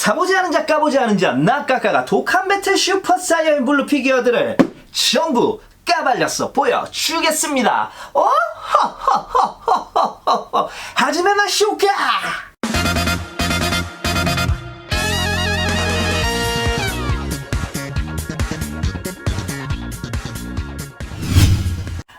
사보지 않은 자 까보지 않은 자 나까까가 독한 배틀 슈퍼 사이언 블루 피규어들을 전부 까발려서 보여주겠습니다. 허허허허허허 하지마 마쇼까.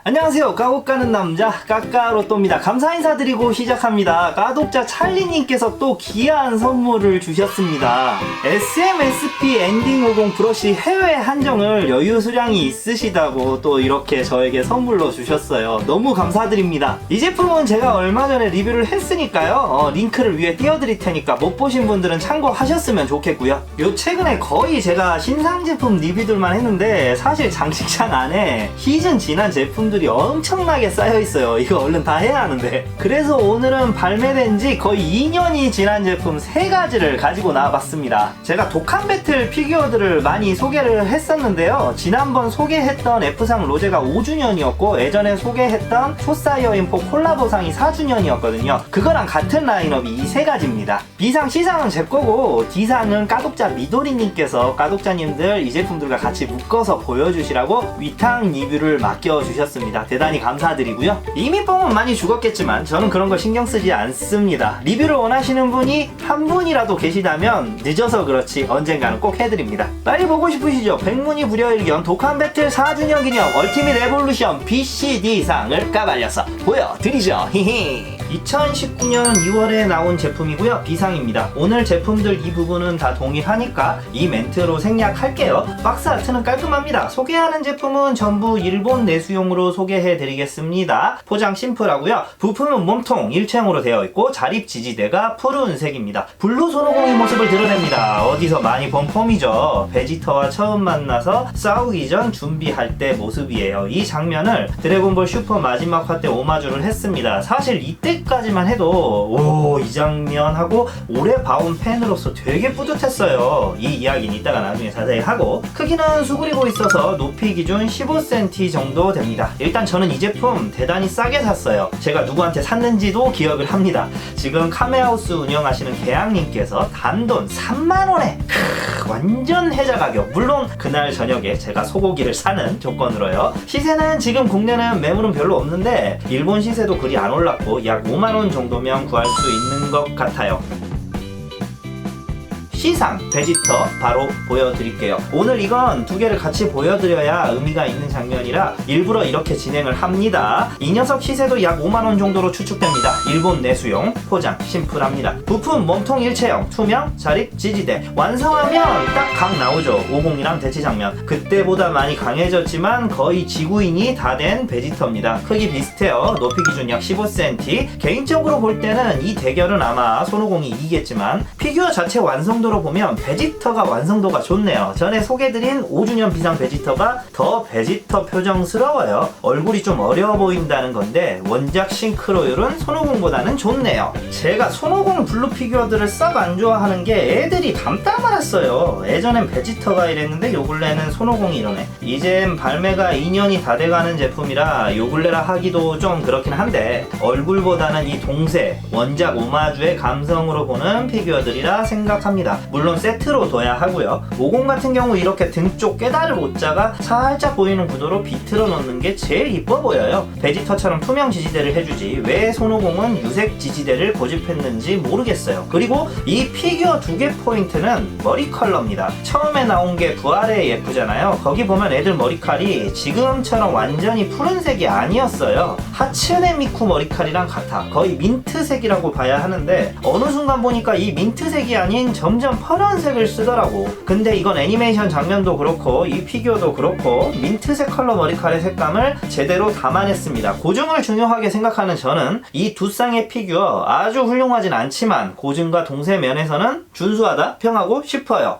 안녕하세요. 까고 까는 남자 까까로또입니다. 감사 인사드리고 시작합니다. 까독자 찰리님께서 또 귀한 선물을 주셨습니다. SMSP 엔딩 50 브러쉬 해외 한정을 여유 수량이 있으시다고 또 이렇게 저에게 선물로 주셨어요. 너무 감사드립니다. 이 제품은 제가 얼마 전에 리뷰를 했으니까요. 링크를 위에 띄워드릴 테니까 못 보신 분들은 참고하셨으면 좋겠고요. 요 최근에 거의 제가 신상 제품 리뷰들만 했는데 사실 장식장 안에 시즌 지난 제품들이 엄청나게 쌓여있어요. 이거 얼른 다 해야 하는데. 그래서 오늘은 발매된 지 거의 2년이 지난 제품 3가지를 가지고 나와봤습니다. 제가 독한 배틀 피규어들을 많이 소개를 했었는데요. 지난번 소개했던 F상 로제가 5주년이었고 예전에 소개했던 초사이어 인포 콜라보상이 4주년이었거든요. 그거랑 같은 라인업이 이 3가지입니다. B상, C상은 제 거고 D상은 까독자 미도리님께서 까독자님들 이 제품들과 같이 묶어서 보여주시라고 위탁 리뷰를 맡겨주셨습니다. 대단히 감사드리고요. 이미 뽕은 많이 죽었겠지만 저는 그런 거 신경 쓰지 않습니다. 리뷰를 원하시는 분이 한 분이라도 계시다면 늦어서 그렇지 언젠가는 꼭 해드립니다. 빨리 보고 싶으시죠? 백문이 불여일견 독한 배틀 4주년 기념 얼티밋 에볼루션 BCD상을 까발려서 보여드리죠. 히히. 2019년 2월에 나온 제품이고요. B상입니다. 오늘 제품들 이 부분은 다 동일하니까 이 멘트로 생략할게요. 박스 아트는 깔끔합니다. 소개하는 제품은 전부 일본 내수용으로 소개해드리겠습니다. 포장 심플하고요. 부품은 몸통 일체형으로 되어 있고 자립 지지대가 푸른색입니다. 블루 손오공의 모습을 드러냅니다. 어디서 많이 본 폼이죠. 베지터와 처음 만나서 싸우기 전 준비할 때 모습이에요. 이 장면을 드래곤볼 슈퍼 마지막 화 때 오마주를 했습니다. 사실 이때까지만 해도 이 장면 하고 오래 봐온 팬으로서 되게 뿌듯했어요. 이 이야기는 이따가 나중에 자세히 하고, 크기는 수그리고 있어서 높이 기준 15cm 정도 됩니다. 일단 저는 이 제품 대단히 싸게 샀어요. 제가 누구한테 샀는지도 기억을 합니다. 지금 카메하우스 운영하시는 계양님께서 단돈 3만원에 완전 혜자 가격. 물론 그날 저녁에 제가 소고기를 사는 조건으로요. 시세는 지금 국내는 매물은 별로 없는데 일본 시세도 그리 안 올랐고 약 5만원 정도면 구할 수 있는 것 같아요. C상 베지터 바로 보여드릴게요. 오늘 이건 두 개를 같이 보여드려야 의미가 있는 장면이라 일부러 이렇게 진행을 합니다. 이 녀석 시세도 약 5만원 정도로 추측됩니다. 일본 내수용, 포장 심플합니다. 부품 몸통 일체형, 투명, 자립, 지지대. 완성하면 딱 각 나오죠. 50이랑 대치 장면. 그때보다 많이 강해졌지만 거의 지구인이 다 된 베지터입니다. 크기 비슷해요. 높이 기준 약 15cm. 개인적으로 볼 때는 이 대결은 아마 손오공이 이기겠지만 피규어 자체 완성도 로 보면 베지터가 완성도가 좋네요. 전에 소개드린 5주년 비상 베지터가 더 베지터 표정스러워요. 얼굴이 좀 어려워 보인다는 건데 원작 싱크로율은 손오공보다는 좋네요. 제가 손오공 블루 피규어들을 썩 안 좋아하는 게 애들이 닮다 말았어요. 예전엔 베지터가 이랬는데 요 근래는 손오공이 이러네. 이젠 발매가 2년이 다 돼가는 제품이라 요 근래라 하기도 좀 그렇긴 한데 얼굴보다는 이 동세, 원작 오마주의 감성으로 보는 피규어들이라 생각합니다. 물론 세트로 둬야 하고요. 50 같은 경우 이렇게 등 쪽 깨다를 옷자가 살짝 보이는 구도로 비틀어 놓는 게 제일 이뻐 보여요. 베지터처럼 투명 지지대를 해주지 왜 손오공은 유색 지지대를 고집했는지 모르겠어요. 그리고 이 피규어 두 개 포인트는 머리 컬러입니다. 처음에 나온 게 부활의 예쁘잖아요. 거기 보면 애들 머리칼이 지금처럼 완전히 푸른색이 아니었어요. 하츠네 미쿠 머리칼이랑 같아. 거의 민트색이라고 봐야 하는데 어느 순간 보니까 이 민트색이 아닌 점점 파란색을 쓰더라고. 근데 이건 애니메이션 장면도 그렇고 이 피규어도 그렇고 민트색 컬러 머리칼의 색감을 제대로 담아냈습니다. 고증을 중요하게 생각하는 저는 이 두 쌍의 피규어 아주 훌륭하진 않지만 고증과 동세 면에서는 준수하다 평하고 싶어요.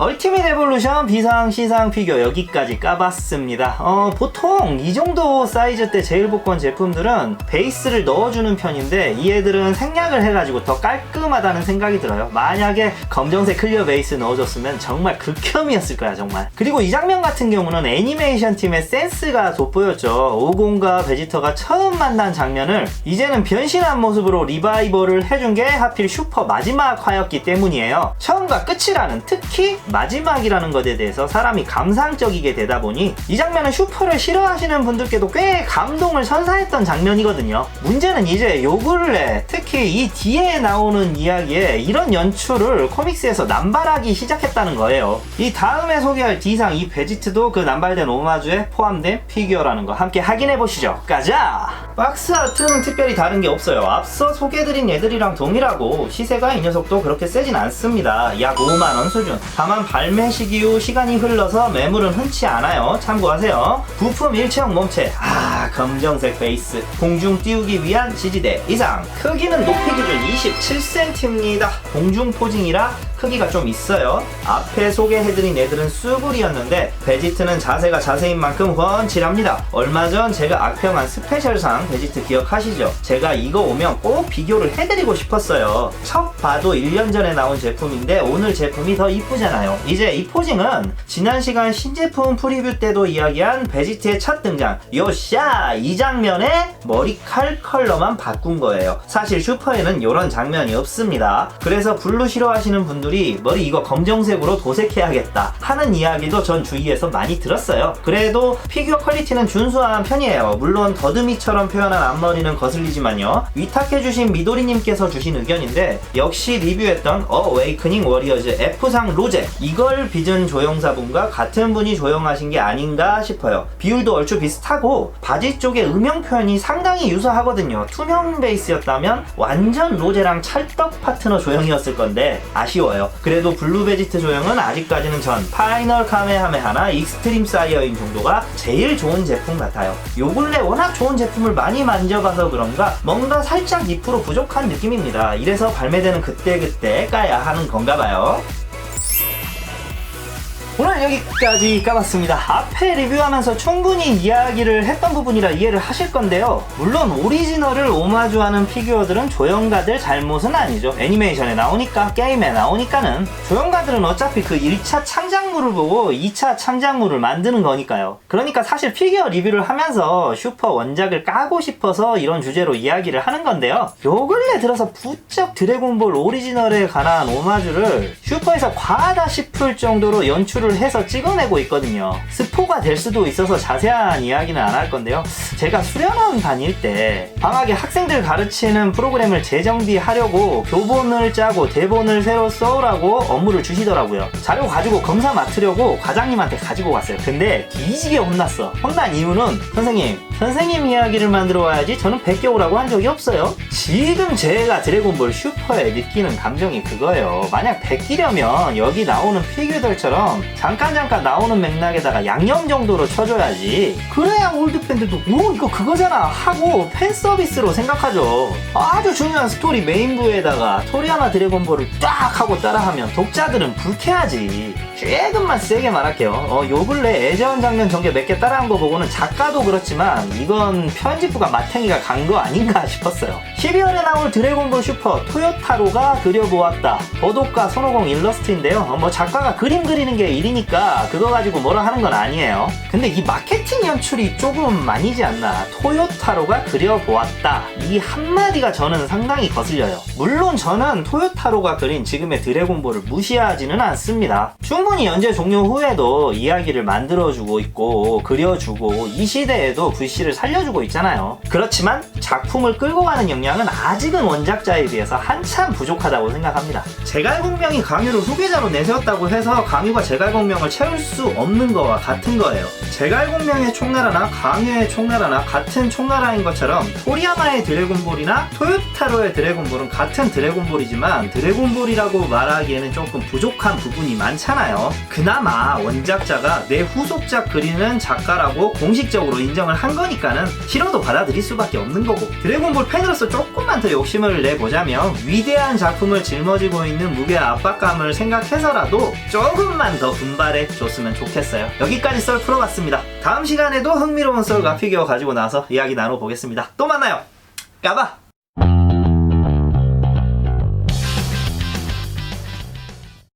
얼티밋 에볼루션 비상 시상 피규어 여기까지 까봤습니다. 보통 이 정도 사이즈 때 제일 복권 제품들은 베이스를 넣어주는 편인데 이 애들은 생략을 해가지고 더 깔끔하다는 생각이 들어요. 만약에 검정색 클리어 베이스 넣어줬으면 정말 극혐이었을 거야 정말. 그리고 이 장면 같은 경우는 애니메이션 팀의 센스가 돋보였죠. 오공과 베지터가 처음 만난 장면을 이제는 변신한 모습으로 리바이벌을 해준 게 하필 슈퍼 마지막 화였기 때문이에요. 처음과 끝이라는, 특히 마지막이라는 것에 대해서 사람이 감상적이게 되다 보니 이 장면은 슈퍼를 싫어하시는 분들께도 꽤 감동을 선사했던 장면이거든요. 문제는 이제 요 근래 특히 이 뒤에 나오는 이야기에 이런 연출을 코믹스에서 남발하기 시작했다는 거예요. 이 다음에 소개할 D상 이 베지트도 그 남발된 오마주에 포함된 피규어라는 거 함께 확인해보시죠. 가자! 박스 아트는 특별히 다른 게 없어요. 앞서 소개해드린 애들이랑 동일하고 시세가 이 녀석도 그렇게 세진 않습니다. 약 5만원 수준. 다만 발매 시기 후 시간이 흘러서 매물은 흔치 않아요. 참고하세요. 부품 일체형 몸체, 검정색 베이스, 공중 띄우기 위한 지지대 이상. 크기는 높이 기준 27cm입니다. 공중 포징이라 크기가 좀 있어요. 앞에 소개해드린 애들은 쑥울이었는데 베지트는 자세가 자세인 만큼 훤칠합니다. 얼마 전 제가 악평한 스페셜상 베지트 기억하시죠? 제가 이거 오면 꼭 비교를 해드리고 싶었어요. 첫 봐도 1년 전에 나온 제품인데 오늘 제품이 더 이쁘잖아요. 이제 이 포징은 지난 시간 신제품 프리뷰 때도 이야기한 베지트의 첫 등장 요샤! 이 장면에 머리칼 컬러만 바꾼 거예요. 사실 슈퍼에는 이런 장면이 없습니다. 그래서 블루 싫어하시는 분들이 머리 이거 검정색으로 도색해야겠다 하는 이야기도 전 주위에서 많이 들었어요. 그래도 피규어 퀄리티는 준수한 편이에요. 물론 더듬이처럼 표현한 앞머리는 거슬리지만요. 위탁해주신 미도리님께서 주신 의견인데 역시 리뷰했던 어웨이크닝 워리어즈 F상 로제, 이걸 빚은 조형사분과 같은 분이 조형하신 게 아닌가 싶어요. 비율도 얼추 비슷하고 바지 쪽의 음영 표현이 상당히 유사하거든요. 투명 베이스였다면 완전 로제랑 찰떡 파트너 조형이었을 건데 아쉬워요. 그래도 블루 베지트 조형은 아직까지는 전 파이널 카메하메하나 익스트림 사이어인 정도가 제일 좋은 제품 같아요. 요 근래 워낙 좋은 제품을 많이 만져봐서 그런가 뭔가 살짝 2% 부족한 느낌입니다. 이래서 발매되는 그때그때 까야 하는 건가 봐요. 오늘 여기까지 까봤습니다. 앞에 리뷰하면서 충분히 이야기를 했던 부분이라 이해를 하실 건데요. 물론 오리지널을 오마주하는 피규어들은 조형가들 잘못은 아니죠. 애니메이션에 나오니까, 게임에 나오니까는 조형가들은 어차피 그 1차 창작물을 보고 2차 창작물을 만드는 거니까요. 그러니까 사실 피규어 리뷰를 하면서 슈퍼 원작을 까고 싶어서 이런 주제로 이야기를 하는 건데요. 요 근래 들어서 부쩍 드래곤볼 오리지널에 관한 오마주를 슈퍼에서 과하다 싶을 정도로 연출을 해서 찍어내고 있거든요. 스포가 될 수도 있어서 자세한 이야기는 안 할 건데요. 제가 수련원 다닐 때 방학에 학생들 가르치는 프로그램을 재정비하려고 교본을 짜고 대본을 새로 써오라고 업무를 주시더라고요. 자료 가지고 검사 맡으려고 과장님한테 가지고 갔어요. 근데 뒤지게 혼났어. 혼난 이유는 선생님 이야기를 만들어 와야지 저는 베껴오라고 한 적이 없어요. 지금 제가 드래곤볼 슈퍼에 느끼는 감정이 그거예요. 만약 베끼려면 여기 나오는 피규어들처럼 잠깐 나오는 맥락에다가 양념 정도로 쳐줘야지. 그래야 올드팬들도 이거 그거잖아 하고 팬서비스로 생각하죠. 아주 중요한 스토리 메인부에다가 토리야마 드래곤볼을 딱 하고 따라하면 독자들은 불쾌하지. 조금만 세게 말할게요. 요 근래 애전 장면 전개 몇 개 따라한 거 보고는 작가도 그렇지만 이건 편집부가 마탱이가 간 거 아닌가 싶었어요. 12월에 나올 드래곤볼 슈퍼 토요타로가 그려보았다. 더독가 손오공 일러스트인데요. 뭐 작가가 그림 그리는 게 일이니까 그거 가지고 뭐라 하는 건 아니에요. 근데 이 마케팅 연출이 조금 아니지 않나. 토요타로가 그려보았다. 이 한마디가 저는 상당히 거슬려요. 물론 저는 토요타로가 그린 지금의 드래곤볼을 무시하지는 않습니다. 충분히 연재 종료 후에도 이야기를 만들어주고 있고 그려주고 이 시대에도 VC를 살려주고 있잖아요. 그렇지만 작품을 끌고 가는 역량은 아직은 원작자에 비해서 한참 부족하다고 생각합니다. 제갈공명이 강유를 후계자로 내세웠다고 해서 강유가 제갈공명 제갈공명을 채울 수 없는 거와 같은 거예요. 제갈공명의 총나라나 광해의 총나라나 같은 총나라인 것처럼 토리야마의 드래곤볼이나 토요타로의 드래곤볼은 같은 드래곤볼이지만 드래곤볼이라고 말하기에는 조금 부족한 부분이 많잖아요. 그나마 원작자가 내 후속작 그리는 작가라고 공식적으로 인정을 한 거니까는 싫어도 받아들일 수밖에 없는 거고, 드래곤볼 팬으로서 조금만 더 욕심을 내보자면 위대한 작품을 짊어지고 있는 무게와 압박감을 생각해서라도 조금만 더 분발해 줬으면 좋겠어요. 여기까지 썰 풀어봤습니다. 다음 시간에도 흥미로운 썰과 피규어 가지고 나와서 이야기 나눠보겠습니다. 또 만나요. 까봐.